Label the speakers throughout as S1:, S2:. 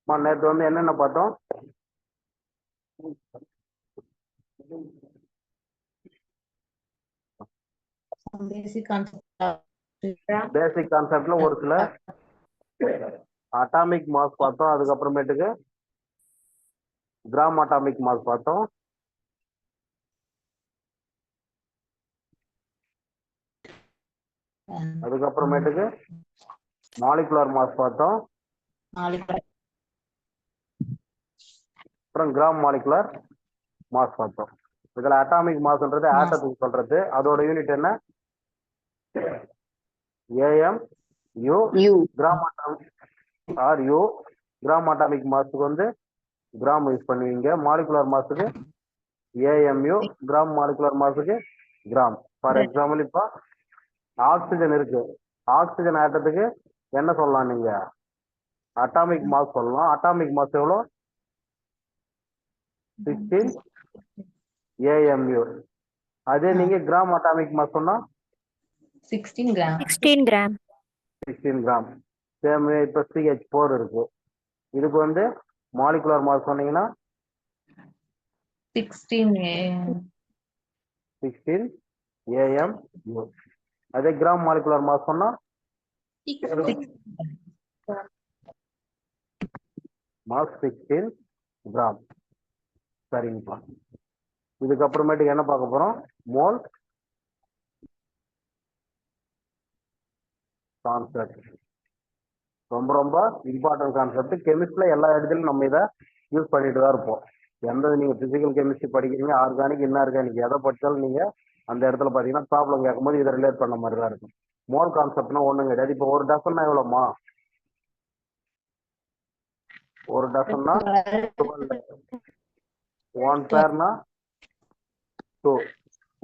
S1: நேற்று வந்து என்னென்ன பார்த்தோம்?
S2: பேசிக்
S1: கான்செப்ட்ல ஒரு சில அட்டாமிக் மாஸ் பார்த்தோம். அதுக்கப்புறமேட்டுக்கு கிராம் அட்டாமிக் மாஸ் பார்த்தோம். அதுக்கப்புறமேட்டுக்கு மாலிகுலர் மாஸ் பார்த்தோம். அப்புறம் கிராம் மாலிகுலர் மாஸ் பார்த்தோம். இதுல அட்டாமிக் மாஸ்ன்றது ஆட்டத்துக்கு சொல்றது. அதோட யூனிட் என்ன? A M U. Gram atomic or U. Gram atomic மாஸுக்கு வந்து கிராம் யூஸ் பண்ணுவீங்க. மாலிகுலர் மாஸுக்கு ஏஎம்யூ. கிராம் மாலிகுலர் மாஸுக்கு கிராம். ஃபார் எக்ஸாம்பிள் இப்போ ஆக்சிஜன் இருக்கு. ஆக்சிஜன் ஆட்டத்துக்கு என்ன சொல்லலாம் நீங்க? அட்டாமிக் மாஸ் சொல்லலாம். அட்டாமிக் மாஸ் எவ்வளோ? 16 ஏஎம்யூ. அதே நீங்க கிராம் அட்டாமிக் மாஸ் சொன்னா
S2: 16 கிராம்.
S1: 16 கிராம். சேம் இப்போ CH4 இருக்கு. இதுக்கு வந்து மாலிகுலர் மாஸ் சொன்னீங்கன்னா 16 ஏஎம்யூ. அதே கிராம் மாலிகுலர் மாஸ் சொன்னா மாஸ் 16 கிராம். சரிங்கப்பா. இதுக்கப்புறமேட்டுக்கு என்ன பார்க்க போறோம்? Mole concept. ரொம்ப ரொம்ப இம்பார்ட்டன்ட் கான்செப்ட். கெமிஸ்ட்ரியில எல்லா இடத்துலையும் நம்ம இதை யூஸ் பண்ணிட்டு தான் இருப்போம். எந்த நீங்க பிசிக்கல் கெமிஸ்ட்ரி படிக்கிறீங்க, ஆர்கானிக் இன்ஆர்கானிக் எதை படித்தாலும் நீங்க அந்த இடத்துல பாத்தீங்கன்னா ப்ராப்ளம் கேட்கும்போது இதை ரிலேட் பண்ண மாதிரி தான் இருக்கும். மோல் கான்செப்ட்னா ஒண்ணும் கிடையாது. இப்போ ஒரு டசன்னா எவ்வளோமா? ஒரு டசன்னா 12. 1 பேர்னா 2.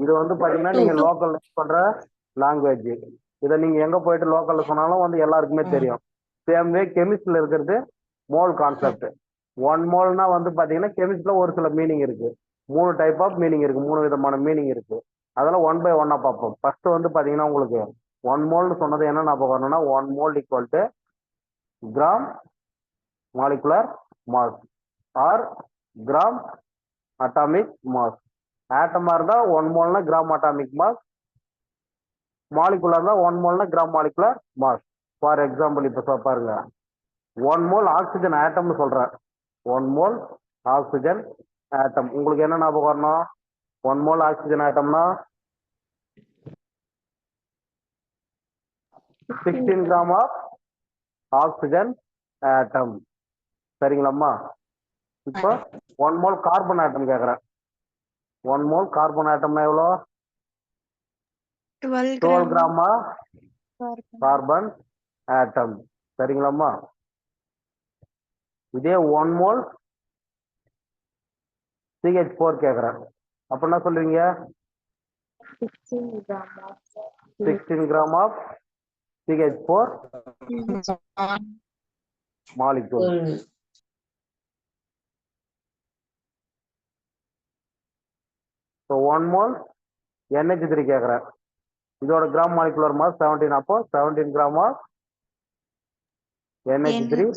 S1: இது வந்து பாத்தீங்கன்னா நீங்க லோக்கல் பண்ற லாங்குவேஜ். இதை நீங்க எங்க போயிட்டு லோக்கல்ல சொன்னாலும் வந்து எல்லாருக்குமே தெரியும். சேம் வே கெமிஸ்ட்ரியில் இருக்கிறது மோல் கான்செப்ட். 1 மோல்னா வந்து பாத்தீங்கன்னா கெமிஸ்ட்ரியில ஒரு சில மீனிங் இருக்கு. 3 டைப் ஆஃப் மீனிங் இருக்கு. 3 விதமான மீனிங் இருக்கு. அதெல்லாம் 1 பை 1 பார்ப்போம். ஃபர்ஸ்ட் வந்து பாத்தீங்கன்னா உங்களுக்கு 1 மோல்னு சொன்னது என்ன ஞாபகம் வரணும்னா 1 mole equal to gram molecular mass or gram atomic mass. ஆட்டமா இருந்தா 1 மோல்னா கிராம் அட்டாமிக் மாஸ். மாலிகுலர் தான் 1 மோல்னா gram molecular mass. For example இப்ப பாருங்க, 1 மோல் ஆக்சிஜன் ஆட்டம்னு சொல்றேன். 1 மோல் ஆக்சிஜன் ஆட்டம். உங்களுக்கு என்ன ஞாபகம் வரணும்? 1 மோல் ஆக்சிஜன் ஆட்டம்னா 16 கிராம் ஆஃப் ஆக்சிஜன் ஆட்டம். சரிங்களாம்மா? இப்போ 1 மோல் கார்பன் ஆட்டம் கேட்குறேன். 1 மோல் கார்பன் ஆட்டம்னா எவ்வளோ? 12 கிராமா கார்பன் ஆட்டம். சரிங்களாம்மா? இதே 1 மோல் CH4 கேட்குறேன். அப்ப என்ன சொல்றீங்க? 16 gram of CH4 molecule. So 1 mole NH3 கேட்குறேன். இதோட கிராம் மாலிகுலர் மாஸ் 17. அப்போ 17 கிராம் ஆஃப் NH3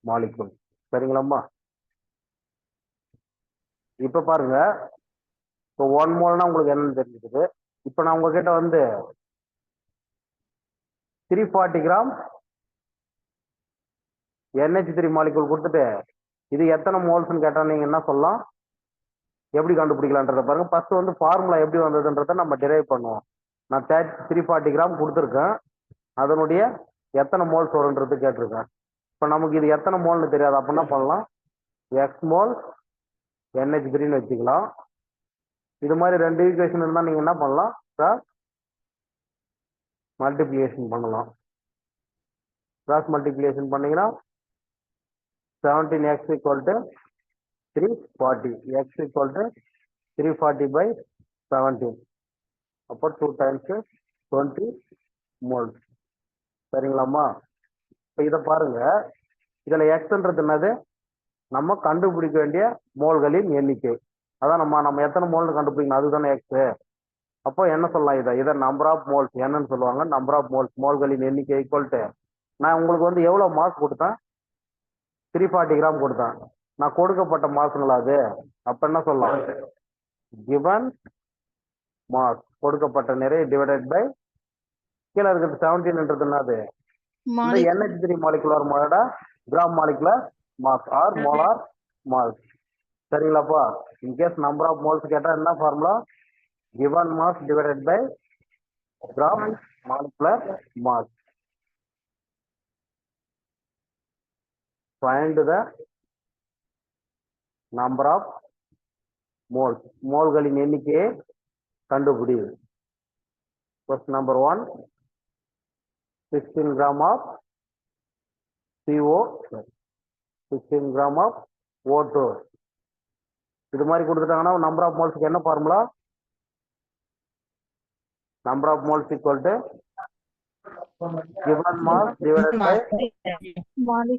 S1: மாலிகூல். சரிங்களாம்மா? இப்ப பாருங்க, இப்போ 1 மோல்னா உங்களுக்கு என்னன்னு தெரிஞ்சுக்குது. இப்போ நான் உங்ககிட்ட வந்து 340 கிராம் NH3 மாலிகூல் கொடுத்துட்டு இது எத்தனை மோல்ஸ்ன்னு கேட்டா நீங்க என்ன சொல்லலாம்? எப்படி கண்டுபிடிக்கலான்றத பாருங்க. ஃபர்ஸ்ட் வந்து ஃபார்முலா எப்படி வந்ததுன்றத நம்ம டிரைவ் பண்ணுவோம். நான் 340 கிராம் கொடுத்துருக்கேன். அதனுடைய எத்தனை மோல்ஸ் வரும்ன்றது கேட்டிருக்கேன். இப்போ நமக்கு இது எத்தனை மோல்னு தெரியாது. அப்ப என்ன பண்ணலாம்? எக்ஸ் மோல் NH3ன்னு வச்சுக்கலாம். இது மாதிரி 2 ஈக்குவேஷன் இருந்தா நீங்க என்ன பண்ணலாம்? மல்டிப்ளிகேஷன் பண்ணலாம். கிராஸ் மல்டிப்ளிகேஷன் பண்ணீங்கன்னா 17x equal to 340. X equal to 340 by 17. அப்போ 2 times 20 moles. சரிங்களாம்மா? இப்போ இதை பாருங்க, இதுல எக்ஸ்ன்றது என்னது? நம்ம கண்டுபிடிக்க வேண்டிய மோல்களின் எண்ணிக்கை. அதான் நம்ம எத்தனை மோல்னு கண்டுபிடிக்கணும், அதுதானே எக்ஸ். அப்போ என்ன சொல்லலாம்? இதை நம்பர் ஆஃப் மோல்ஸ் என்னன்னு சொல்லுவாங்க. நம்பர் ஆஃப் மோல்ஸ், மோல்களின் எண்ணிக்கை ஈக்குவல் டு நான் உங்களுக்கு வந்து எவ்வளவு மாஸ் கொடுத்தேன்? 340 கிராம் கொடுத்தேன். நான் கொடுக்கப்பட்ட மாசுங்களா அது? அப்ப என்ன சொல்லலாம்? given மாஸ், கொடுக்கப்பட்ட நிறை டிவைடட் பை கீழே இருக்கிறது 17ன்றது என்னது? இந்த NH3 மாலிகுலர் மோலோட gram molecular mass or molar mass. சரிங்களாப்பா? இன்கேஸ் நம்பர் ஆஃப் மோல்ஸ் கேட்டா என்ன formula? given mass divided by gram molecular mass. Find the number of moles. மோல்களின் எண்ணிக்கையை கண்டுபிடி. Question number 1, 16 gram of CO, 16 gram of O2. இது மாதிரி கொடுத்துட்டாங்கன்னா number of மோல்ஸ்க்கு என்ன formula? Number of moles equal to given mass divided by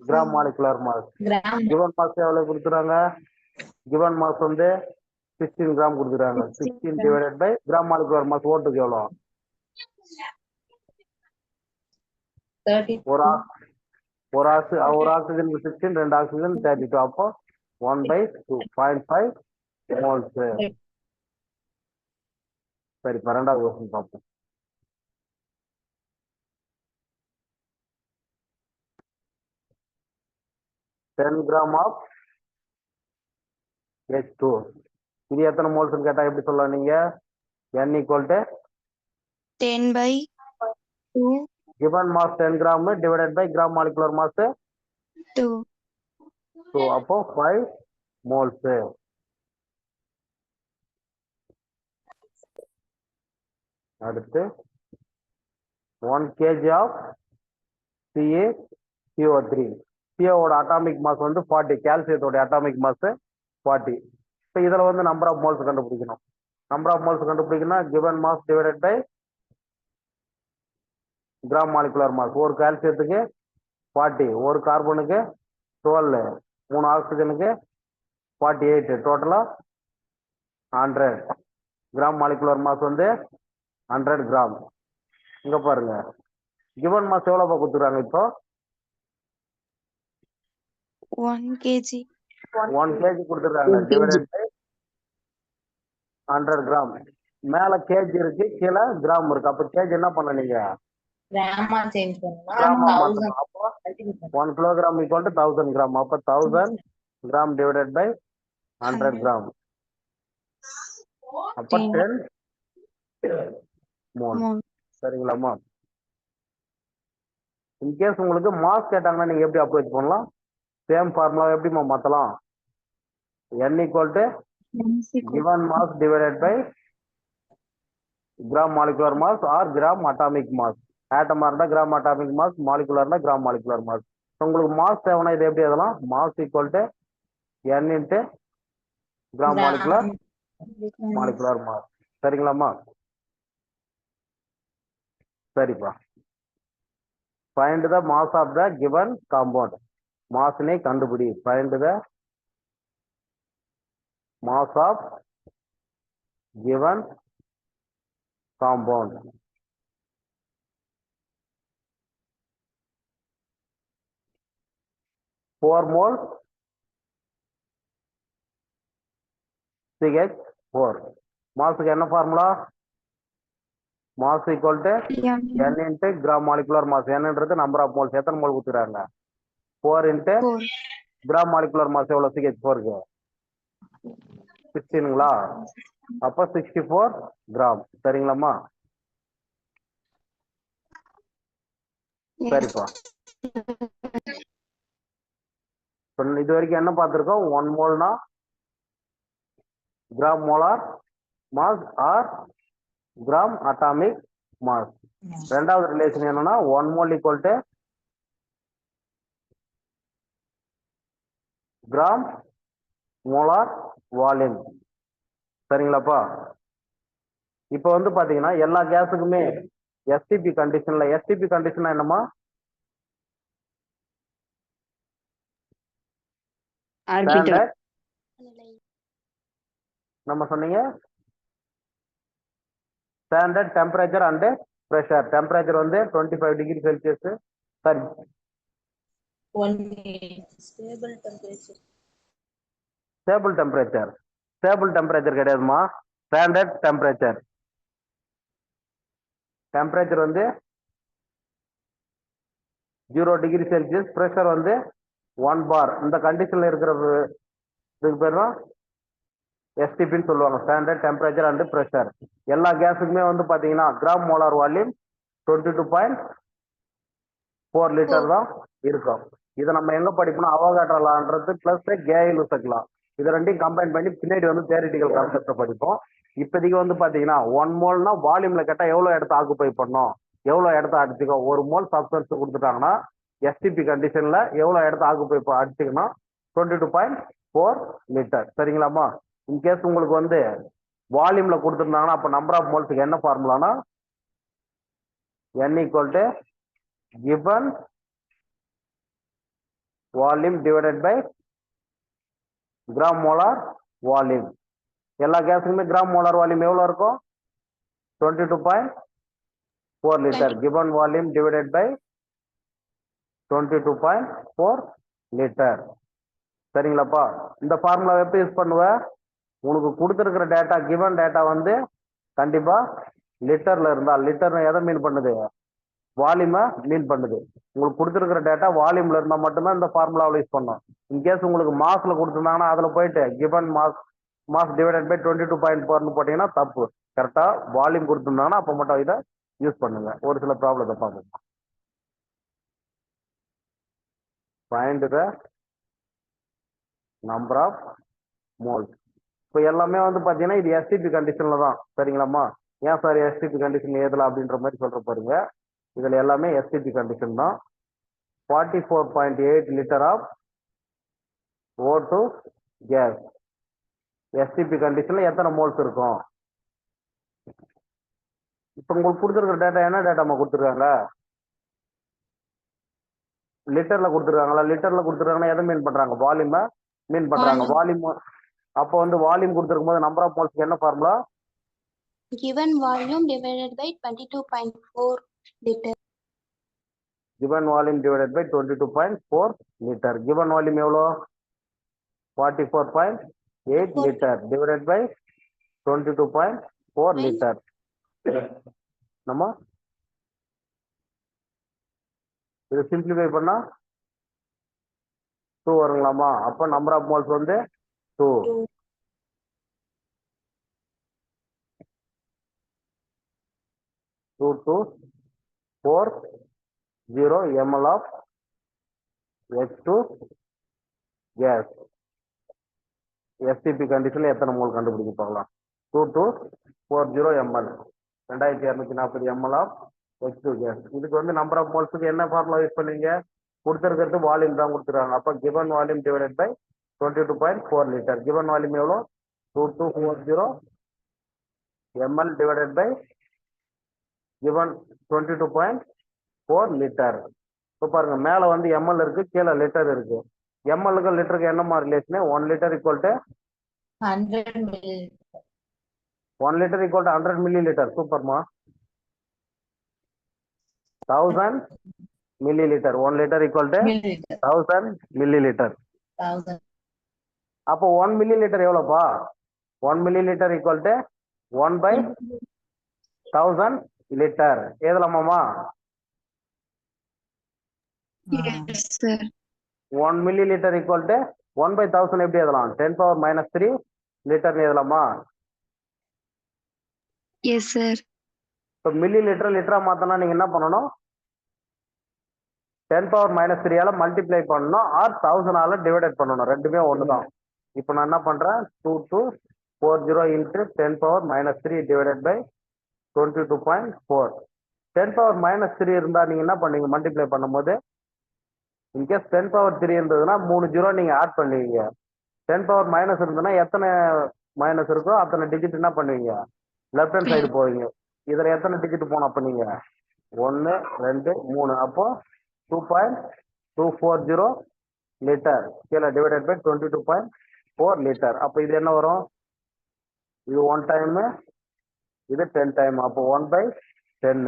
S1: gram molecular mass. given mass எவ்வளவு கொடுத்துறாங்க? given mass வந்து 16 கிராம் கொடுத்துறாங்க. 16 divided by gram molecular mass ஓட்டுக்கு எவ்வளவு?
S2: 30.
S1: ஒரு ஆக்சிஜன் 16, 2 ஆக்சிஜன் 32. அப்போ 1/2 0.5 மோல்ஸ். சரி, இரண்டாவது கொஸ்டின் பார்ப்போம். Ten gram of H2. இது எத்தனை மோல்ஸ் கேட்டா எப்படி சொல்லலாம் நீங்க? N equal to
S3: 10/2
S1: given mass 10 gram divided by gram molecular mass
S3: 2.
S1: So அப்போ 5 moles. அடுத்து 1 kg of CaCO3. சிஓட அட்டாமிக் மாஸ் வந்து 40, கால்சியத்தோட அட்டாமிக் மாஸ் 40. இப்போ இதுல வந்து நம்பர் ஆஃப் மோல்ஸ் கண்டுபிடிக்கணும். நம்பர் ஆஃப் மோல்ஸ் கண்டுபிடிக்கணும் given mass divided by gram molecular mass. ஒரு கால்சியத்துக்கு 40, ஒரு கார்பனுக்கு 12, 3 ஆக்சிஜனுக்கு 48, டோட்டலா 100. கிராம் மாலிகுலர் மாஸ் வந்து 100 கிராம். இங்க பாருங்க, given மாஸ் எவ்வளவு கொடுத்துறாங்க? இப்போ
S3: 1 kg
S1: 1 kg கொடுத்துறாங்க டிவைடட் பை 100 கிராம். மேல கேஜி இருக்கு, கீழே கிராம் இருக்கு. அப்ப கேஜி என்ன பண்ண நீங்க?
S2: கிராமா சேஞ்ச் பண்ணா
S1: கிராமா
S2: 1000.
S1: மாத்தணும். அப்போ 1 கிலோகிராம் ஈக்குவல் டு 1000 கிராம். அப்ப 1000 கிராம் டிவைடட் பை 100 கிராம். அப்ப 10 மோல். சரிங்களாமா? இன்கேஸ் உங்களுக்கு மாஸ் கேட்டாங்கன்னா நீங்க எப்படி அப்ரோச் பண்ணலாம்? சேம் ஃபார்முலா எப்படிமா மாத்தலாம்? N equal to given mass divided by gram molecular mass or gram atomic mass. ஆட்டமா இருந்தா கிராம் அட்டாமிக் மாஸ், மாலிகுலர்னா கிராம் மாலிகுலர் மாஸ். உங்களுக்கு மாஸ் தேவைன்னா இது எப்படி எழுதலாம்? Mass equal to N into gram molecular mass. சரிங்களாமா? சரிப்பா. Find the mass of the given compound. மாஸ்னை கண்டுபிடி. Find the mass of given compound. Four moles CH4. மாஸுக்கு என்ன formula? Mass equal to N into gram molecular mass. என்னன்றது number of moles. எத்தனை mole கொடுத்துறாங்க? 4 into gram molecular mass எவ்வளவு? CH4க்கு 16ங்களா? அப்ப 64 gram. சரிங்களாமா? சரிப்பா. இது வரைக்கும் என்ன பார்த்திருக்கோம்? 1 மோல்னா gram molar mass or gram atomic mass. ரெண்டாவது ரிலேஷன் என்னன்னா 1 mole equal to gram molar volume. சரிங்களாப்பா? இப்போ வந்து பாத்தீங்கன்னா எல்லா கேஸுக்குமே எஸ்டிபி கண்டிஷன்ல, எஸ்டிபி கண்டிஷன் என்னமா? ஸ்டாண்டர்ட் நம்ம சொன்னீங்க standard temperature and pressure. Temperature வந்து 25 டிகிரி செல்சியஸ், சரி,
S2: stable temperature.
S1: Stable temperature. Stable temperature கிடையாதுமா, ஸ்டாண்டர்ட் டெம்பரேச்சர். டெம்பரேச்சர் வந்து 0 டிகிரி செல்சியஸ், ப்ரெஷர் வந்து 1 பார். இந்த கண்டிஷன்ல இருக்கிற இதுக்கு பேர் தான் எஸ்டிபின்னு சொல்லுவாங்க, ஸ்டாண்டர்ட் டெம்பரேச்சர் அண்ட் ப்ரெஷர். எல்லா கேஸுக்குமே வந்து பாத்தீங்கன்னா கிராம் மோலார் வால்யூம் 22.4 லிட்டர் தான் இருக்கும். இதை நம்ம எங்க படிப்போம்னா அவோகாட்ரோ லான்றது பிளஸ் கேஎல்யூசக்லாம், இது ரெண்டையும் கம்பைன் பண்ணி பின்னாடி வந்து தியரிட்டிக்கல் கான்செப்டை படிப்போம். இப்போதைக்கு வந்து பாத்தீங்கன்னா 1 மோல்னா வால்யூம்ல கேட்டா எவ்வளவு இடத்த ஆக்குபை பண்ணோம், எவ்வளவு இடத்த அடிச்சுக்கோ. 1 மோல் சப்ஸ்டன்ஸ் கொடுத்துட்டாங்கன்னா எஸ்டிபி கண்டிஷன்ல எவ்வளவு இடத்த ஆக்குபை அடிச்சுக்கணும், 22.4 லிட்டர். சரிங்களாமா? இன்கேஸ் உங்களுக்கு வந்து வால்யூம்ல கொடுத்துருந்தாங்கன்னா அப்ப நம்பர் ஆஃப் மோல்ஸுக்கு என்ன ஃபார்முலானா n equal to given volume divided by gram molar volume. எல்லா கேஸுக்குமே கிராம் மோலார் வால்யூம் எவ்வளவு இருக்கும், 22.4 litre. Given volume divided by 22.4 litre. சரிங்களாப்பா? இந்த ஃபார்முலா எப்படி யூஸ் பண்ணுவ, உனக்கு கொடுத்துருக்கிற டேட்டா கிவன் டேட்டா வந்து கண்டிப்பா லிட்டர்ல இருந்தா, லிட்டர் எதை மீன் பண்ணுது, வால்யூமை மீன் பண்ணுது. உங்களுக்கு கொடுத்துருக்கிற டேட்டா வால்யூம்ல இருந்தா மட்டும்தான் இந்த ஃபார்முலாவில் யூஸ் பண்ணோம். இன்கேஸ் உங்களுக்கு மாஸ்ல கொடுத்துருந்தாங்கன்னா அதுல போயிட்டு கிவன் மாஸ் டிவைடட் பை 22.4 போட்டீங்கன்னா தப்பு. கரெக்டா வால்யூம் கொடுத்துருந்தாங்கன்னா அப்ப மட்டும் இதை யூஸ் பண்ணுங்க. ஒரு சில ப்ராப்ளத்தை பார்ப்போம். Find the number of moles. இப்போ எல்லாமே வந்து பாத்தீங்கன்னா இது எஸ்டிபி கண்டிஷன்ல தான். சரிங்களாமா? ஏன் சார் எஸ்டிபி கண்டிஷன் ஏதல அப்படின்ற மாதிரி சொல்ற பாருங்க. இதுல எல்லாமே எஸ்டிபி கண்டிஷன் தான். 44.8 litre of O2 case. SDP கண்டிஷன்ல எத்தனை மோல்ஸ் இருக்கும்? இப்போ உங்களுக்கு கொடுத்துருக்கிற டேட்டா என்ன டேட்டாமா கொடுத்துருக்காங்க, லிட்டர்ல கொடுத்துருக்காங்களா? லிட்டர்ல கொடுத்துருக்காங்கன்னா எதை மீன் பண்றாங்க, வால்யூமை மீன் பண்றாங்க. வால்யூம் அப்போ வந்து வால்யூம் கொடுத்துருக்கும் போது நம்பர் ஆஃப் மோல்ஸ்க்கு என்ன formula,
S3: given volume divided by 22.4 liter.
S1: given volume divided by 22.4 litre. given volume எவ்வளோ, 44.8 லிட்டர் divided by 22.4 லிட்டர். நம்ம இது சிம்பிளிஃபை பண்ணா 2 வருங்களாமா? அப்போ நம்பர் ஆஃப் மோல்ஸ் வந்து 2. 2240 ml of H2 gas. STP கண்டிஷன்ல எத்தனை மோல் கண்டுபிடிக்க பார்க்கலாம். 2240 ml 2240 ml of H2 gas. இதுக்கு வந்து நம்பர் ஆஃப் மோல்ஸுக்கு என்ன ஃபார்முலா யூஸ் பண்ணுவீங்க, கொடுத்துருக்கிறது வால்யூம் தான் கொடுத்துருக்காங்க. அப்போ given volume divided by 22.4 litre. Given volume எவ்வளோ, 2240 ml divided by given 22.4 litre. இப்போ பாருங்க மேல வந்து எம்எல் இருக்கு, கீழே லிட்டர் இருக்கு. எம்எல்க்கு லிட்டருக்கு என்னமா relation, 1 litre equal to
S2: 100 milliliter.
S1: 1 litre equal to 100 millilitre. சூப்பர்மா. 1000 millilitre. 1 litre equal to
S2: Milliliter.
S1: 1000 millilitre.
S2: 1000.
S1: அப்போ 1 மில்லி லிட்டர் எவ்வளோப்பா, 1 millilitre equal to 1/1000 litre. ஏதலாமாமா?
S3: Yes, sir.
S1: 1 millilitre equal to 1/1000 எப்படி எழுதலாம், 10⁻³ litre எழுதலாமா?
S3: Yes, sir.
S1: இப்போ millilitre லிட்டரா மாத்தனா நீங்க என்ன பண்ணணும், 10⁻³ மல்டிப்ளை பண்ணணும், ஆர் 1000 டிவைடட் பண்ணணும். ரெண்டுமே ஒண்ணுதான். இப்போ நான் என்ன பண்றேன், 2240 இன்ட்டு 10⁻³ டிவைடட் பை 22.4. 10⁻³ இருந்தா நீங்க என்ன பண்ணீங்க, மல்டிப்ளை பண்ணும்போது இன்கேஸ் 10⁻³ இருந்ததுன்னா 3 ஜீரோ நீங்க ஆட் பண்ணுவீங்க. 10⁻- இருந்ததுன்னா எத்தனை மைனஸ் இருக்கோ அத்தனை டிஜிட் என்ன பண்ணுவீங்க, லெஃப்ட் ஹேண்ட் சைடு போவீங்க. இதுல எத்தனை டிஜிட் போனோம் அப்ப நீங்க, 1 2 3. அப்போ 2.240 லிட்டர் கீழே டிவைடட் பை 22.4 லிட்டர். அப்போ இது என்ன வரும், இது 1 டைம், இது 10 டைம். அப்போ 1/10.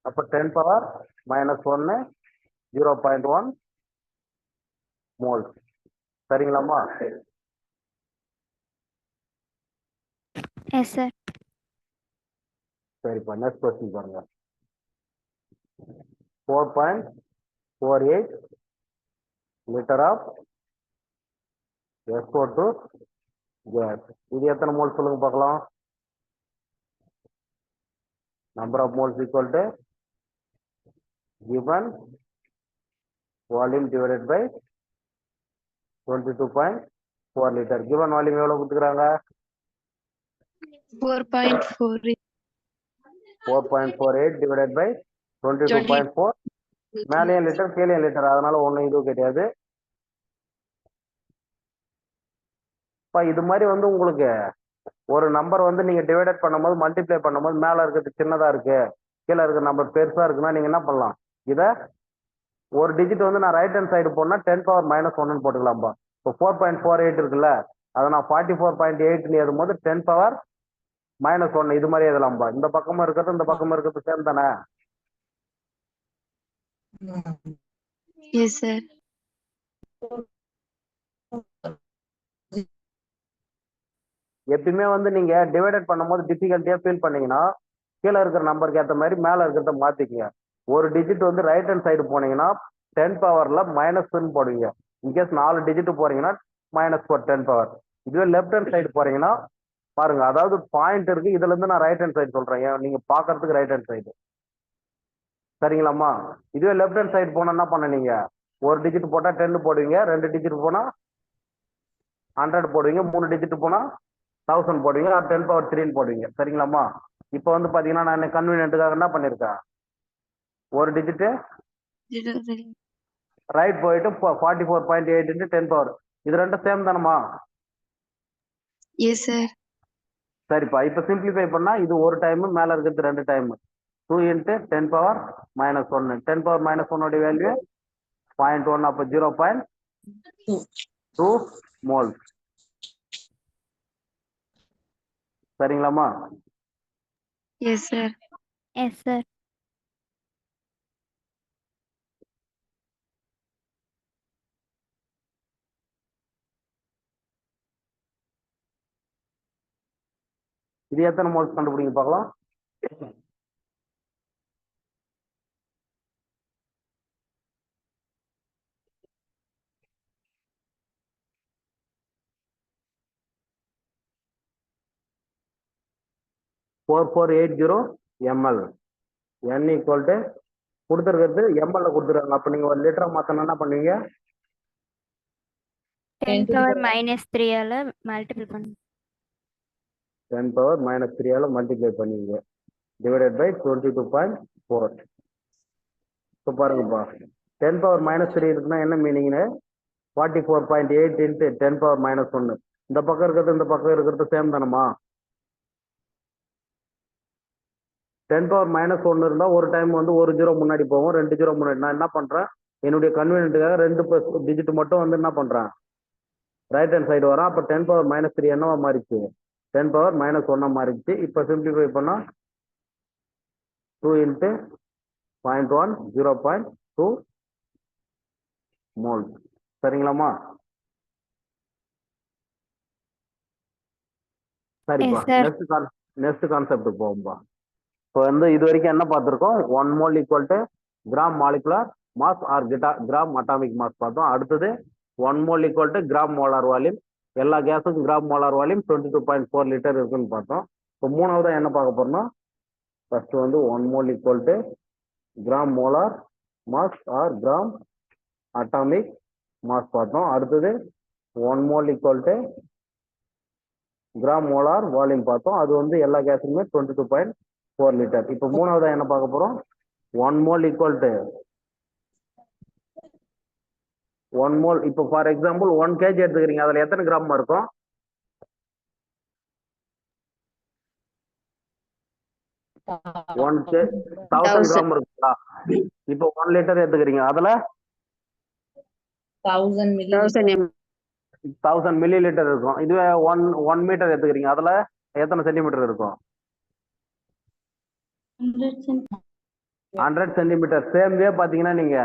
S1: அப்போ 10⁻-1 0.1 மோல்ஸ். சரிங்களாம்மா?
S3: Yes, sir.
S1: சரிப்பா, நெக்ஸ்ட் கொஸ்டின் பாருங்க. 4.48 லிட்டர் ஆஃப் SO2 கேஸ். இது எத்தனை மோல் சொல்லுங்க பார்க்கலாம். Number of moles equal to given volume divided by 22.4 litre. given volume எவ்வளவு கொடுத்துக்கிறாங்க?
S3: 4.4.
S1: 4.48 divided by 22.4. மேலேயும் லிட்டர் கீழே லிட்டர், அதனால ஒன்றும் இதுவும் கிடையாது. இது மாதிரி வந்து உங்களுக்கு ஒரு நம்பர் வந்து நீங்க டிவைடட் பண்ணும்போது மல்டிப்ளை பண்ணும்போது மேல இருக்கிறது சின்னதா இருக்கு, கீழே இருக்கிற நம்பர் பெருசா இருக்குன்னா நீங்க என்ன பண்ணலாம், இத ஒரு டிஜிட் வந்து நான் ரைட் ஹேண்ட் சைடு போனா 10⁻−1 போட்டுக்கலாம்பா. இப்போ 4.48 இருக்குல்ல, அதை நான் 44.8 எழுதும் போது 10⁻−1 இது மாதிரி எழுதலாம்பா. இந்த பக்கமும் இருக்கிறது இந்த பக்கமும் இருக்கிறது சேம் தானே?
S3: Yes, sir.
S1: எப்பயுமே வந்து நீங்க டிவைடட் பண்ணும்போது டிஃபிகல்ட்டியா ஃபீல் பண்ணீங்கன்னா கீழே இருக்கிற நம்பருக்கு ஏற்ற மாதிரி மேல இருக்கிறத மாத்திக்கங்க. ஒரு டிஜிட் வந்து ரைட் ஹேண்ட் சைடு போனீங்கன்னா 10⁻−1 போடுவீங்க. இன்கேஸ் 4 டிஜிட் போறீங்கன்னா -10 இதுவே லெஃப்ட் ஹேண்ட் சைடு போறீங்கன்னா பாருங்க, அதாவது பாயிண்ட் இருக்கு, இதுல இருந்து நான் ரைட் ஹேண்ட் சைடு சொல்றேன், நீங்க பாக்குறதுக்கு ரைட் ஹேண்ட் சைடு. சரிங்களாம்மா? இதுவே லெஃப்ட் ஹேண்ட் சைடு போனா என்ன பண்ண, நீங்க ஒரு டிஜிட் போட்டா 10 போடுவீங்க, 2 டிஜிட் போனா 100 போடுவீங்க, 3 டிஜிட் போனா 1000 போடுவீங்க, 10⁻3 போடுவீங்க. சரிங்களாம்மா? இப்போ வந்து பாத்தீங்கன்னா நான் கன்வீனியன்ட்டுக்காக என்ன பண்ணிருக்கேன், ஒரு டிஜிட் ரைட் போயிட்டு 44.8 × 10 இது ரெண்டும் சேம் தானமா?
S3: Yes, sir.
S1: சரிப்பா, இப்போ சிம்பிளிஃபை பண்ணா இது ஒரு டைம், மேல இருக்கிறது 2 டைம். 2 × 10⁻−1. 10⁻−1 வேல்யூ 0.1, அப்போ 0.2 moles. சரிங்களாம்மா?
S3: Yes, sir.
S4: Yes, sir.
S1: இது எத்தனை மோல்ஸ் கண்டுபிடிங்க பார்க்கலாம். (4480 ml). n ஈக்குவல் டு கொடுத்துருக்கிறது ml கொடுத்துருக்காங்க. அப்ப நீங்க ஒரு லிட்டரா மாத்தணும் என்ன பண்ணுவீங்க?
S4: 10⁻−3 ஆல மல்டிபிள் பண்ணு.
S1: 10⁻−3 ஆல மல்டிப்ளை பண்ணுவீங்க, டிவைடட் பை 22.4. இப்போ பாருங்கப்பா, 10⁻−3 இருக்குன்னா என்ன மீனிங்னு, 44.8 × 10⁻−1. இந்த பக்கம் இருக்கிறது இந்த பக்கம் இருக்கிறது சேம் தானமா? 10⁻−1 இருந்தா ஒரு டைம் வந்து ஒரு ஜீரோ முன்னாடி போகும், 2 ஜீரோ முன்னாடி. நான் என்ன பண்றேன், என்னுடைய கன்வீனியன்ட்டுக்காக 2 டிஜிட் மட்டும் வந்து என்ன பண்றேன், ரைட் ஹேண்ட் சைடு வரும். அப்ப 10⁻−3 என்னவா மாறிச்சு, 10⁻−1 மாறிச்சு. இப்ப சிம்பிளிஃபை பண்ணா 2 × 0.1 0.2 மோல். சரிங்களாமா? சரிப்பா, நெக்ஸ்ட் கான்செப்ட் போகும்பா. இப்போ வந்து இது வரைக்கும் என்ன பார்த்துருக்கோம், 1 mole equal to gram molecular mass or gram atomic mass பார்த்தோம். அடுத்தது 1 mole equal to gram molar volume. எல்லா கேஸுக்கும் கிராம் மோலார் வால்யூம் 22.4 லிட்டர் இருக்குன்னு பார்த்தோம். இப்போ மூணாவதா என்ன பார்க்க போறோம்னா, ஃபர்ஸ்ட் வந்து 1 mole equal to gram molar mass or gram atomic mass பார்த்தோம். அடுத்தது 1 mole equal to gram molar volume பார்த்தோம். அது வந்து எல்லா கேஸுக்குமே 22.4 லிட்டர். இப்போ மூணாவதா என்ன பார்க்க போறோம், 1 மோல் ஈக்குவல் டு 1 மோல். இப்போ ஃபார் எக்ஸாம்பிள் 1 kg எடுத்துக்கிறீங்க, அதுல எத்தனை கிராம் இருக்கும், 1000 கிராம் இருக்குங்களா? இப்போ 1 லிட்டர் எடுத்துக்கிறீங்க, அதுல
S2: 1000 milliliter.
S1: 1000 மில்லி லிட்டர் இருக்கும். இதுவே 1 மீட்டர் எடுத்துக்கிறீங்க, அதுல எத்தனை சென்டிமீட்டர் இருக்கும், 100 சென்டிமீட்டர். சேம் வே பாத்தீங்கன்னா நீங்க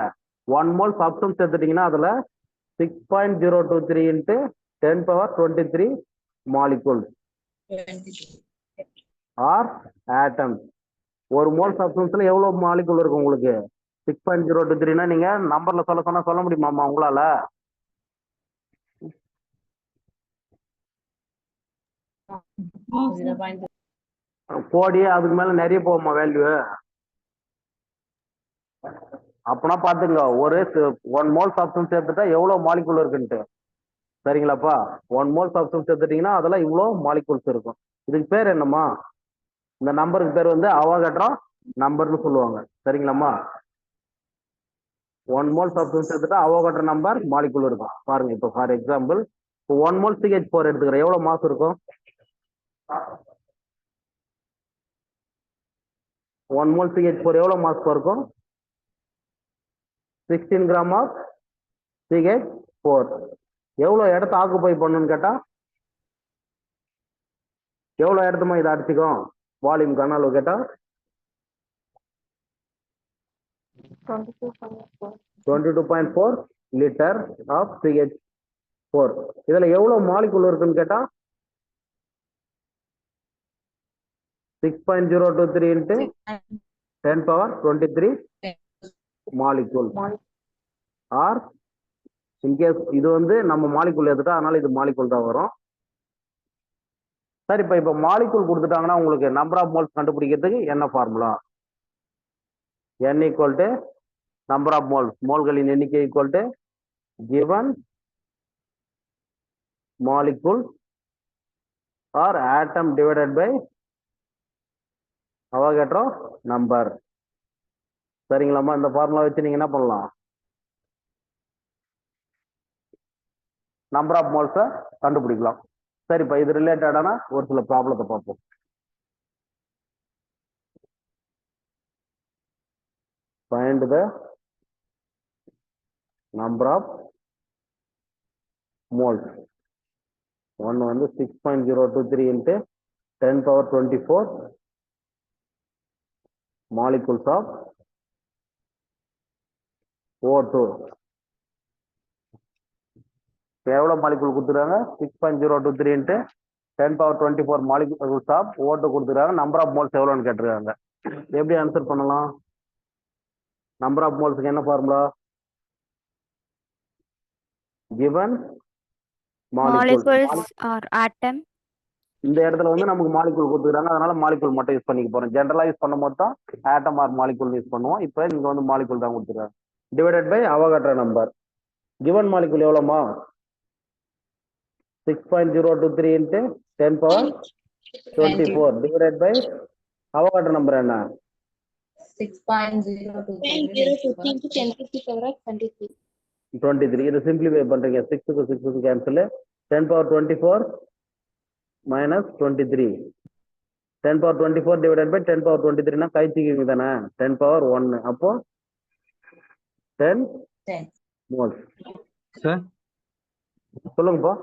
S1: 1 mole சப்ஸ்டன்ஸ் எடுத்துட்டீங்கன்னா அதுல 6.023 into 10^23 molecules
S2: 22.
S1: or atoms. ஒரு மோல் சப்ஸ்டன்ஸ்ல எவ்வளவு மாலிகுல் இருக்கும் உங்களுக்கு? 6.023னா நீங்க நம்பர்ல சொல்ல சொன்னா சொல்ல முடியுமாமா உங்களால?
S2: Zero point
S1: கோடி அதுக்கு மேல நிறைய போகுமா வேல்யூ? அப்பனா பாத்துங்க, ஒரு 1 மோல் சப்ஸ்டன்ஸ் எடுத்துட்டா எவ்வளவு மாலிகுல் இருக்குன்ட்டு. சரிங்களாப்பா? 1 மோல் சப்ஸ்டன்ஸ் எடுத்துட்டீங்கன்னா அதுல இவ்வளவு மாலிகுல்ஸ் இருக்கும். இதுக்கு பேர் என்னம்மா? இந்த நம்பருக்கு பேர் வந்து அவோகாட்ரோ நம்பர்னு சொல்லுவாங்க. சரிங்களாம்மா? 1 மோல் சப்ஸ்டன்ஸ் எடுத்துட்டா அவோகாட்ரோ நம்பர் மாலிகுல் இருக்கும். பாருங்க, இப்போ ஃபார் எக்ஸாம்பிள் இப்போ 1 மோல் CH4 எடுத்துக்கிறேன், எவ்வளவு மாஸ் இருக்கும்? 1 மோல் CH4 எவ்வளவு மாஸ் இருக்கும்? 16 கிராம் ஆஃப் CH4. எவ்வளவு இடத்த ஆக்குபை பண்ணுன்னு கேட்டா எவ்வளவு இடத்துமா இதை அடிச்சுக்கும்? வால்யூம் கன அளவு கேட்டா 22.4 லிட்டர் ஆஃப் CH4. இதுல எவ்வளவு மாலிகுல் இருக்குன்னு கேட்டா 6.023 into 10^23 மாலிகுல். ஆர் இன்கேஸ் இது வந்து நம்ம மாலிகுல் எடுத்துட்டா அதனால இது மாலிகுல் தான் வரும். சரி, இப்ப மாலிகுல் கொடுத்துட்டாங்கன்னா உங்களுக்கு நம்பர் ஆஃப் மோல்ஸ் கண்டுபிடிக்கிறதுக்கு என்ன formula? n equal to number of moles, மோல்களின் எண்ணிக்கை equal to given molecule or atom divided by Avogadro number. சரிங்களாம்மா? இந்த ஃபார்முலா வச்சு நீங்க என்ன பண்ணலாம்? நம்பர் ஆஃப் மோல்ஸை கண்டுபிடிக்கலாம். சரி, இப்போ இது ரிலேட்டடான ஒரு சில ப்ராப்ளத்தை பார்ப்போம். Find the number of moles. ஒன்று வந்து 6.023 into 10^24 molecules of O2. எவ்வளவு மாலிகுல் கொடுத்துருக்காங்க? 6.023 into 10^24 molecules of O2 கொடுத்துருக்காங்க. நம்பர் ஆஃப் மோல்ஸ் எவ்வளோன்னு கேட்டிருக்காங்க. எப்படி ஆன்சர் பண்ணலாம்? நம்பர் ஆஃப் மோல்ஸ்க்கு என்ன formula? given molecules.
S4: Molecules or atom.
S1: இந்த இடத்துல வந்து நமக்கு மாலிகுல் கொடுத்துருக்காங்க, அதனால மாலிகுல் மட்டும் யூஸ் பண்ணிக்க போறோம். ஜென்ரலா யூஸ் பண்ணும் போது தான் ஆட்டம் ஆர் மாலிகுல் யூஸ் பண்ணுவோம். இப்போ இங்க வந்து மாலிகுல் தான் கொடுத்துருக்காங்க. Divided by Avogadro number. given molecule எவ்வளோமா? 6.023 into 10^24 divided by Avogadro number என்ன? 23. இதை சிம்பிளிஃபை பண்றீங்க. 6க்கு 6க்கு கேன்சல். 10^24 minus 23. 10^24 divided by 10^23 கை தூக்கிங்க தானே? 10^1. அப்போ 10 மோல்ஸ்.
S5: சார்
S1: சொல்லுங்கப்பா.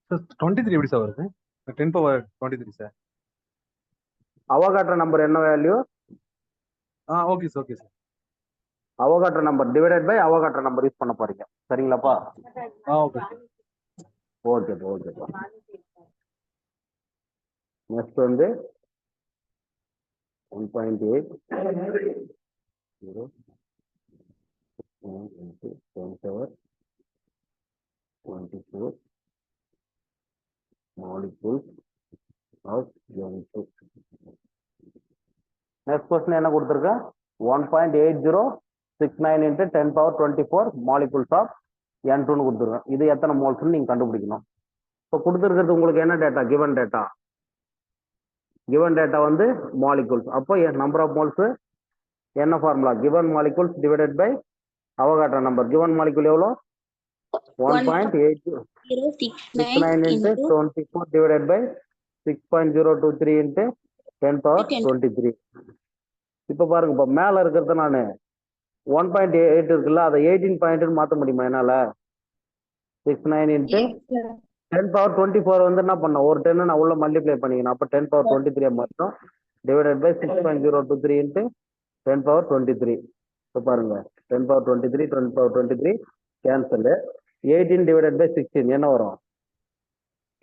S5: சார் 23 எப்படி சார் வருது? 10^23 சார்.
S1: அவோகாட்ரோ நம்பர் என்ன value?
S5: Okay sir, okay sir.
S1: Avogadro number divided by Avogadro number use பண்ண போறீங்க. சரிங்களாப்பா?
S5: Okay sir.
S1: ஓகேப்பா, ஓகேப்பா. நெக்ஸ்ட் வந்து 1.8 24 molecules of N2. Next question என்ன கொடுத்துருக்க? 1.8069 into 10^24 molecules of N2ன்னு கொடுத்துருக்கேன். இது எத்தனை மோல்ஸ்ன்னு நீங்க கண்டுபிடிக்கணும். இப்போ கொடுத்துருக்கிறது உங்களுக்கு என்ன data? Given data. given data வந்து molecules. அப்போ number of moles என்ன formula? given molecules divided by Avogadro number. given molecule எவ்வளோ? 1.8069 into 24 divided by 6.023 into 10^23. இப்போ பாருங்க, இப்போ மேல இருக்கிறத நான் 1.8 இருக்குல்ல, அதை 18 பாயிண்ட் மாற்ற முடியுமா என்னால? 69 into 10^24 வந்து என்ன பண்ண? ஒரு 10 நான் உள்ள மல்டிப்ளை பண்ணிக்கணும். அப்போ 10^23 மட்டும் டிவைடட் பை 6.023 into 10^23. இப்போ பாருங்க, 10 power 23 10 power 23 cancel. 18 divided by 16 என்ன வரும்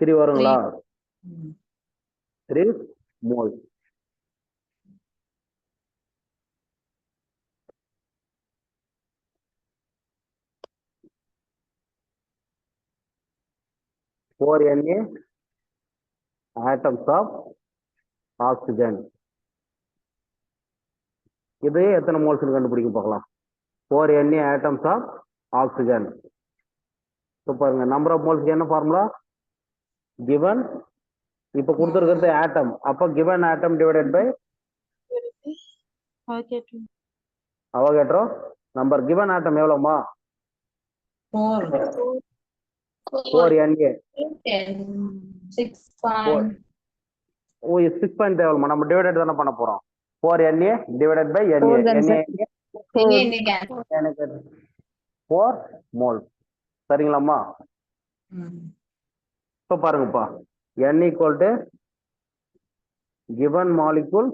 S1: 3 வருங்களா 3 moles. Four Na atoms of oxygen. இது எத்தனை மோல்ஸ் கண்டுபிடிக்க பார்க்கலாம். 4 Na atoms of oxygen. இப்போ பாருங்க நம்பர் ஆஃப் மோல்ஸ்க்கு என்ன ஃபார்முலா given இப்போ கொடுத்துருக்கிறது ஆட்டம் அப்போ given atom divided by Avogadro number given atom எவ்வளோமா 4 Na
S2: 6.6
S1: ஓ 6 தேவைமா நம்ம டிவைடட் தானே பண்ண போறோம் 4 Na divided by Na எனக்கு 4 மோல் சரிங்களாம்மா இப்போ பாருங்கப்பா n equal to given molecule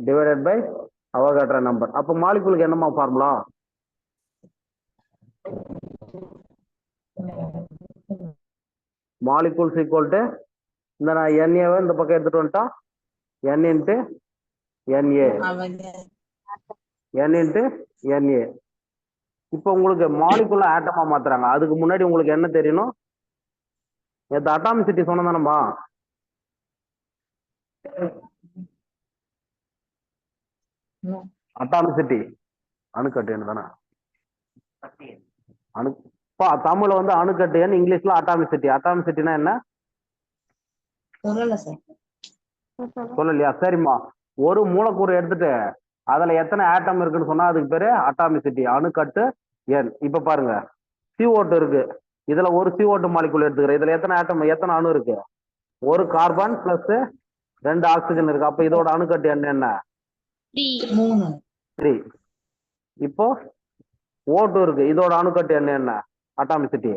S1: divided by Avogadro number அப்போ மாலிகுலுக்கு என்னமா ஃபார்முலா மாலிகுல்ஸ் ஈக்குவல் டு இந்த நான் NA இந்த பக்கம் எடுத்துட்டு வந்துட்டா n into Na n into Na இப்போ உங்களுக்கு மாலிகுல ஆட்டமா மாத்துறாங்க அதுக்கு முன்னாடி உங்களுக்கு என்ன தெரியணும் இந்த அட்டாமிசிட்டி சொன்னதானம்மா அட்டாமிசிட்டி அணுக்கட்டு என்ன தானே தமிழ்ல வந்து அணுக்கட்டு என்ன இங்கிலீஷ்ல அட்டாமிசிட்டி அட்டாமிசிட்டினா என்ன
S2: சொல்லல சார்
S1: சொல்லலையா சரிம்மா ஒரு மூலக்கூறு எடுத்துட்டு அதுல எத்தனை ஆட்டம் இருக்குன்னு சொன்னா அதுக்கு பேரு அட்டாமிசிட்டி அணுக்கட்டு எண் இப்ப பாருங்க CO2 இருக்கு இதுல ஒரு CO2 மாலிகுல் எடுத்துக்கிறேன் இதுல எத்தனை ஆட்டம் எத்தனை அணு இருக்கு ஒரு கார்பன் பிளஸ் 2 ஆக்சிஜன் இருக்கு அப்ப இதோட அணுக்கட்டு எண் என்ன 3 இப்போ O2 இருக்கு இதோட அணுக்கட்டு எண் என்ன அட்டாமிசிட்டி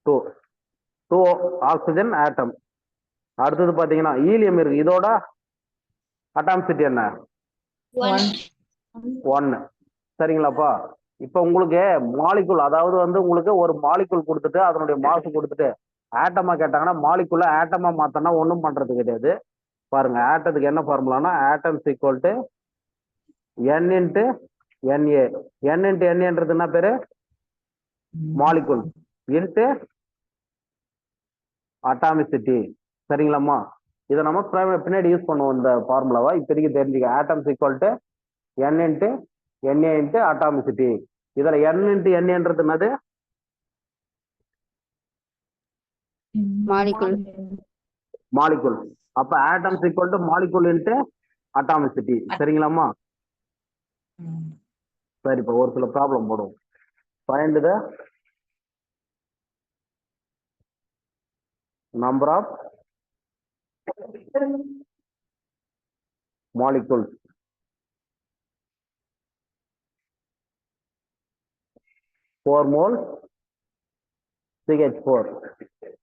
S1: 2 ஆக்சிஜன் ஆட்டம் அடுத்தது பாத்தீங்கன்னா ஈலியம் இருக்கு இதோட அட்டாமிசிட்டி என்ன 1 சரிங்களாப்பா இப்ப உங்களுக்கு மாலிகுல் அதாவது வந்து உங்களுக்கு ஒரு மாலிகுல் கொடுத்துட்டு அதனுடைய மாசு கொடுத்துட்டு ஆட்டமா கேட்டாங்கன்னா மாலிகுல ஆட்டமா மாத்தனா ஒண்ணும் பண்றது கிடையாது பாருங்க ஆட்டத்துக்கு என்ன ஃபார்முலானா atoms equal to n into Na n into Naன்றது என்ன பேரு மாலிகுல் இன்ட்டு அட்டாமிசிட்டி சரிங்களாம்மா இதை நம்ம பின்னாடி யூஸ் பண்ணுவோம் இந்த ஃபார்முலாவை இப்போதைக்கு தெரிஞ்சுக்க atoms equal to n into Na into atomicity இதுல n into Naன்றது என்னது மாலிகுல் அப்ப atoms equal to molecule into atomicity சரிங்களாம்மா சரி இப்போ ஒரு சில ப்ராப்ளம் போடுவோம் find the number of molecules four mole CH4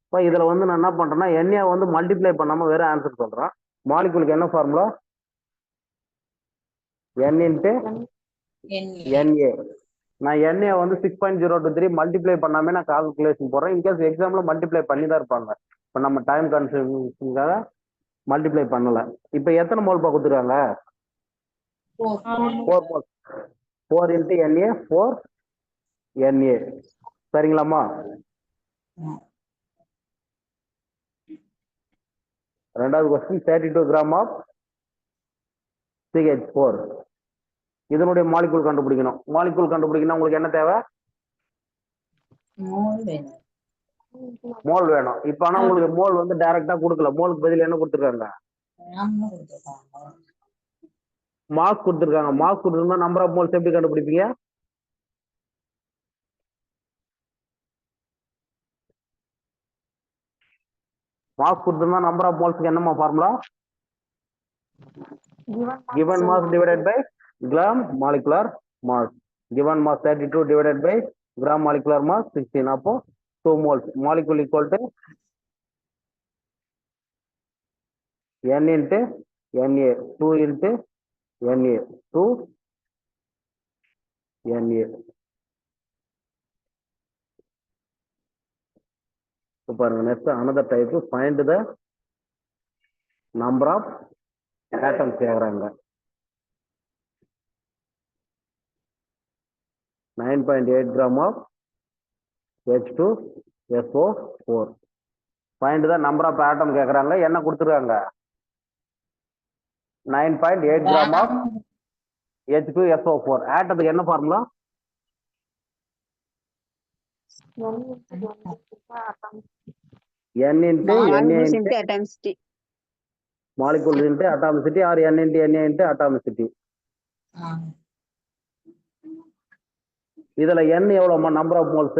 S1: இப்போ இதுல வந்து நான் என்ன பண்றேன்னா Na வந்து மல்டிப்ளை பண்ணாம வேற ஆன்சர் சொல்றேன் மாலிகுலுக்கு என்ன ஃபார்முலா n into Na நான் Na வந்து 6.023 மல்டிப்ளை பண்ணாம நான் கால்குலேஷன் போடுறேன் இன்கேஸ் எக்ஸாம்ல மல்டிப்ளை பண்ணி தான் இருப்பாங்க இப்போ நம்ம டைம் கன்சர்வேஷனுக்காக மல்டிப்ளை பண்ணல இப்போ எத்தனை மோல் கொடுத்துருக்காங்க 4 மோல் 4 into Na 4 Na சரிங்களாம்மா ரெண்டாவது கொஸ்டின் 32 கிராம் ஆஃப் CH4 இதனுடைய மாலிகுல் கண்டுபிடிக்கணும் மாலிகுல் கண்டுபிடிக்கணும் உங்களுக்கு என்ன தேவை மோல் வேணும் இப்ப ஆனா உங்களுக்கு மோல் வந்து டைரக்டா கொடுக்கல மோலுக்கு பதில் என்ன கொடுத்துருக்காங்க மாஸ் கொடுத்துருக்காங்க மாஸ் கொடுத்துருந்தா நம்பர் ஆஃப் மோல்ஸ் எப்படி கண்டுபிடிப்பீங்க மாஸ் கொடுத்துருந்தா நம்பர் ஆஃப் மோல்ஸ்க்கு என்னமா formula given mass divided by gram molecular mass given mass 32 divided by gram molecular mass 16 அப்போ 2 moles molecule equal to n into Na 2 into Na to Na. Next, another type, find the number of atoms. 9.8 gram of H2SO4. Find the number of atoms. என்ன கொடுத்துருக்காங்க? 9.8 gram of H2SO4. ஆட்டத்துக்கு என்ன formula? N into Na into
S3: atomicity.
S1: molecule into atomicity or N into Na into atomicity. இதுல N எவ்வளவு number of moles?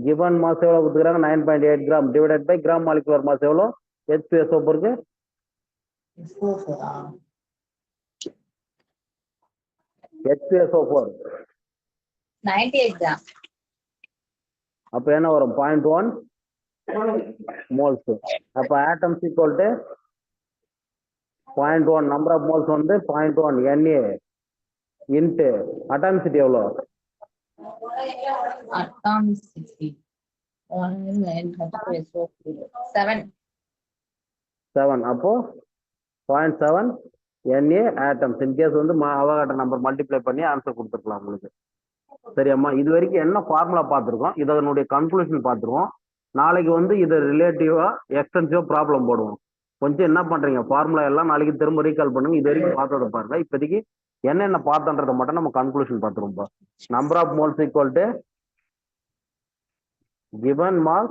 S1: Given mass எவ்வளவு கொடுத்துக்கிறாங்க? 9.8 gram divided by gram molecular mass எவ்வளவு? H2SO4 க்கு H2SO4
S2: 98 gram.
S1: அப்ப என்ன வரும்? 0.1 moles. அப்ப atoms equal to 0.1 number of moles வந்து 0.1 Na into atomicity எவ்வளவு?
S2: Atomicity 7.
S1: அப்போ 0.7 Na atoms. In case வந்து அவகாட்ரோ நம்பர் மல்டிப்ளை பண்ணி ஆன்சர் கொடுத்துருக்கலாம் உங்களுக்கு. சரியாம்மா? இது வரைக்கும் என்ன ஃபார்முலா பார்த்துருக்கோம், இதனுடைய கன்க்ளூஷன் பார்த்துருவோம். நாளைக்கு வந்து இது ரிலேட்டிவா எக்ஸ்டென்சிவா ப்ராப்ளம் போடுவோம். கொஞ்சம் என்ன பண்றீங்க, ஃபார்முலா எல்லாம் நாளைக்கு திரும்ப ரீகால் பண்ணுங்க. இது வரைக்கும் பார்த்ததை பாருங்க. இப்போதைக்கு என்னென்ன பார்த்தன்றதை மட்டும் நம்ம கன்க்ளூஷன் பார்த்துருவோம். Number of moles equal to given mass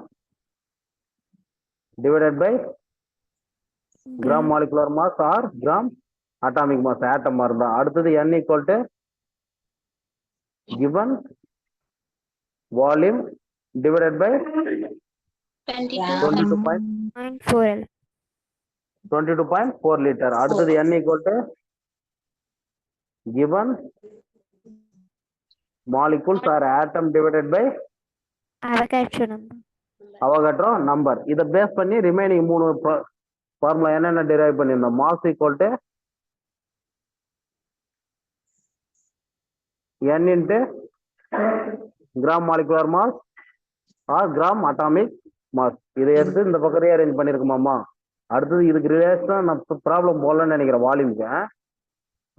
S1: divided by gram molecular mass or gram atomic mass. atom இருந்தா அடுத்தது n equal to given volume divided by 22.4 liter. அடுத்தது n equal to given molecules or atom divided by Avogadro number. இதை base பண்ணி remaining 3 formula என்னென்ன derive பண்ணியிருந்தோம். Mass equal to n into gram molecular mass or gram atomic mass. இதை எடுத்து இந்த பக்கம் rearrange பண்ணிருக்குமாமா. அடுத்தது இதுக்கு ரிலேஷனா நான் ப்ராப்ளம் போடலன்னு நினைக்கிறேன். வால்யூம்க்கு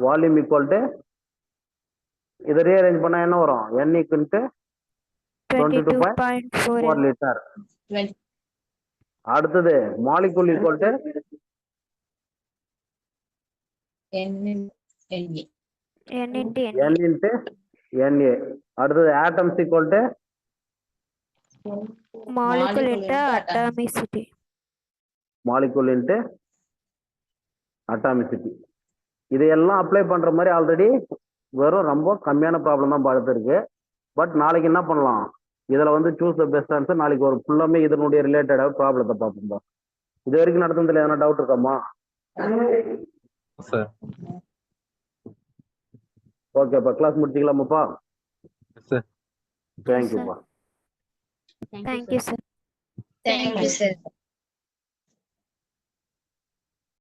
S1: வால்யூம் ஈக்குவல் டு இதை ரீஅரேஞ்ச் பண்ணா என்ன வரும்? n equal to 22.4 litre. அடுத்தது molecule equal to
S2: N
S4: into
S1: n into Na. அடுத்தது atoms equal to
S4: molecule into atomicity.
S1: Molecule into atomicity. இதையெல்லாம் அப்ளை பண்ற மாதிரி ஆல்ரெடி வெறும் ரொம்ப கம்மியான ப்ராப்ளம் தான் பார்த்துருக்கு. பட் நாளைக்கு என்ன பண்ணலாம், இதுல வந்து சூஸ் த பெஸ்ட் ஆன்சர். நாளைக்கு ஒரு ஃபுல்லாமே இதனுடைய ரிலேட்டடாக ப்ராப்ளத்தை பார்ப்போம்பா. இது வரைக்கும் நடத்துனதுல எதனா டவுட் இருக்காமா?
S5: சார்
S1: ஓகேப்பா, கிளாஸ் முடிச்சுக்கலாமாப்பா?
S5: சார்
S1: தேங்க்யூப்பா.
S4: Thank you, sir.
S2: Thank you, sir.